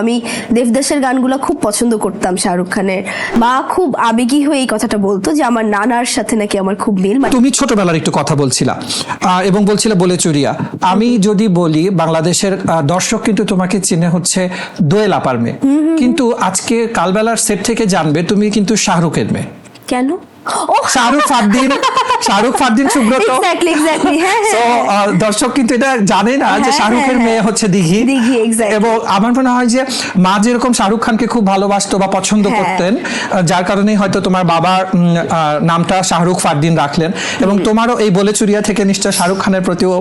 আমি দেবদাসের গানগুলো খুব পছন্দ করতাম শাহরুখ খানের। মা খুব আবেগী হয়ে এই কথাটা বলতো যে আমার নানার সাথে নাকি আমার খুব মিল। তুমি ছোটবেলার একটু কথা বলছিলা এবং বলছিলে বলে চুরিয়া। আমি যদি বলি বাংলাদেশের দর্শক কিন্তু তোমাকে চিনে হচ্ছে দোয়েল আপার মেয়ে, কিন্তু আজকে কালবেলার সেট থেকে জানবে তুমি কিন্তু শাহরুখের মেয়ে। কেন? শাহরুখ ফারদিন সুব্রত। দর্শক কিন্তু এটা জানে না যে শাহরুখের মেয়ে হচ্ছে দিঘি। এবং আমার মনে হয় যে মা যেরকম শাহরুখ খানকে খুব ভালোবাসতো বা পছন্দ করতেন, যার কারণে হয়তো তোমার বাবার নামটা শাহরুখ ফারদিন রাখলেন, এবং তোমারও এই বলে চুরিয়া থেকে নিশ্চয় শাহরুখ খানের প্রতিও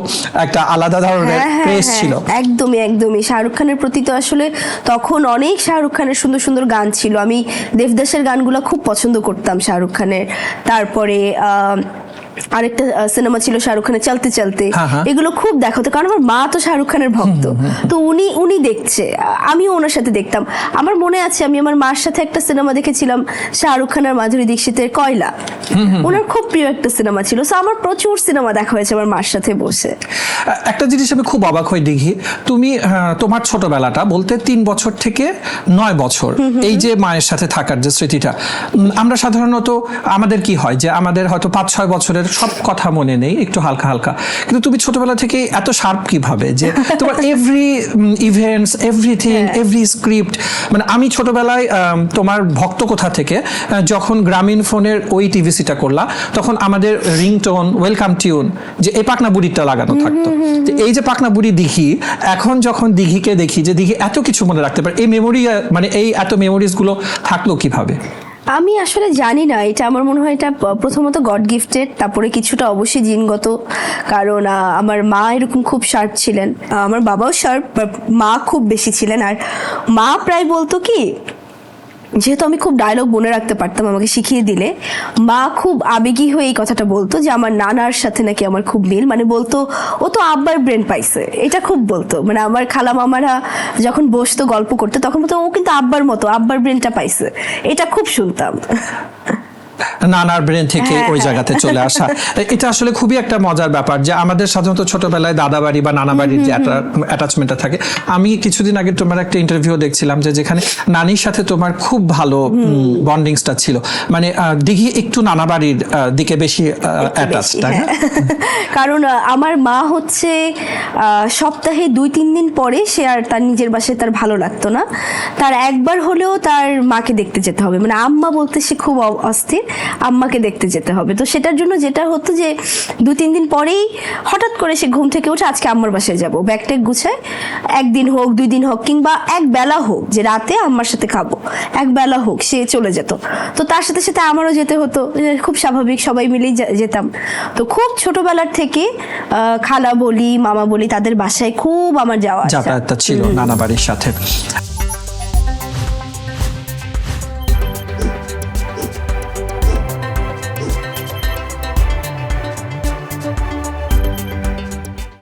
একটা আলাদা ধরনের ক্রেজ ছিল। একদমই একদমই শাহরুখ খানের প্রতি তো আসলে তখন অনেক শাহরুখ খানের সুন্দর সুন্দর গান ছিল। আমি দেবদাসের গানগুলো খুব পছন্দ করতাম শাহরুখ খানের। তারপরে আরেকটা সিনেমা ছিল শাহরুখ খানের চলতে চলতে, এগুলো খুব দেখাতো কারণ আমার মা তো শাহরুখ খানের ভক্ত। তো উনি দেখছে, আমিও ওনার সাথে দেখতাম। আমার মনে আছে আমি আমার মার সাথে একটা সিনেমা দেখেছিলাম শাহরুখ খান আর মাধুরী দীক্ষিতের কয়লা। ওনার খুব প্রিয় একটা সিনেমা ছিল। সো আমার প্রচুর সিনেমা দেখা হয়েছে আমার মার সাথে বসে। একটা জিনিস আমি খুব অবাক হই দিঘি, তুমি তোমার ছোটবেলাটা বলতে 3 বছর থেকে 9 বছর এই যে মায়ের সাথে থাকার যে স্মৃতিটা, আমরা সাধারণত আমাদের কি হয় যে আমাদের হয়তো 5-6 বছরের সব কথা মনে নেই, একটু হালকা হালকা, কিন্তু তুমি ছোটবেলা থেকে এত শার্প কিভাবে যে তোমার every events, everything, every script. মানে আমি ছোটবেলায় তোমার ভক্ত কোথা থেকে যখন গ্রামীণ ফোনের ওই টিভিসিটা করলা, তখন আমাদের রিংটোন ওয়েলকাম টিউন যে এই পাকনা বুড়িটা লাগানো থাকতো। এই যে পাকনা বুড়ি দিঘি, এখন যখন দিঘিকে দেখি যে দিঘি এত কিছু মনে রাখতে পারে, এই মেমোরি মানে এই এত মেমোরিজ গুলো থাকলো কিভাবে? আমি আসলে জানি না, এটা আমার মনে হয় এটা প্রথমত গড গিফটেড, তারপরে কিছুটা অবশ্যই জিনগত। কারণ আমার মা এরকম খুব শার্প ছিলেন, আমার বাবাও শার্প, মা খুব বেশি ছিলেন। আর মা প্রায় বলতো কি, যেহেতু আমি খুব ডায়লগ মনে রাখতে পারতাম আমাকে শিখিয়ে দিলে, মা খুব আবেগী হয়ে এই কথাটা বলতো যে আমার নানার সাথে নাকি আমার খুব মিল। মানে বলতো ও তো আব্বার ব্রেন পাইছে, এটা খুব বলতো। মানে আমার খালা মামারা যখন বসতো গল্প করতে তখন বলতো ও কিন্তু আব্বার মতো, আব্বার ব্রেনটা পাইছে, এটা খুব শুনতাম। নানার ব্রেন থেকে ওই জায়গাতে চলে আসা, এটা আসলে খুবই একটা মজার ব্যাপার যে আমাদের সাধারণত ছোটবেলায় দাদা বাড়ি বা নানা বাড়ির যে অ্যাটাচমেন্টটা থাকে। আমি কিছুদিন আগে তোমার একটা ইন্টারভিউ দেখছিলাম যে যেখানে নানির সাথে তোমার খুব ভালো বন্ডিংসটা ছিল। মানে দিঘি একটু নানা বাড়ির দিকে বেশি অ্যাটাচ, তাই না? কারণ আমার মা হচ্ছে সপ্তাহে 2-3 দিন পরে সে আর তার নিজের বাসায় তার ভালো লাগতো না, তার একবার হলেও তার মাকে দেখতে যেতে হবে। মানে আম্মা বলতে সে খুব অস্থির, আম্মাকে দেখতে যেতে হবে। তো সেটার জন্য যেটা হতো যে 2-3 দিন পরেই হঠাৎ করে সে ঘুম থেকে উঠে আজকে আম্মার বাসায় যাবো, ব্যাগট্যাগ গুছায়, 1 দিন হোক 2 দিন হোক কিংবা এক বেলা হোক যে রাতে আম্মার সাথে খাবো, এক বেলা হোক সে চলে যেত। তো তার সাথে সাথে আমারও যেতে হতো, খুব স্বাভাবিক, সবাই মিলেই যেতাম। তো খুব ছোটবেলার থেকে খালা বলি মামা বলি তাদের বাসায় খুব আমার যাওয়া যাতায়াতটা ছিল নানা বাড়ির সাথে।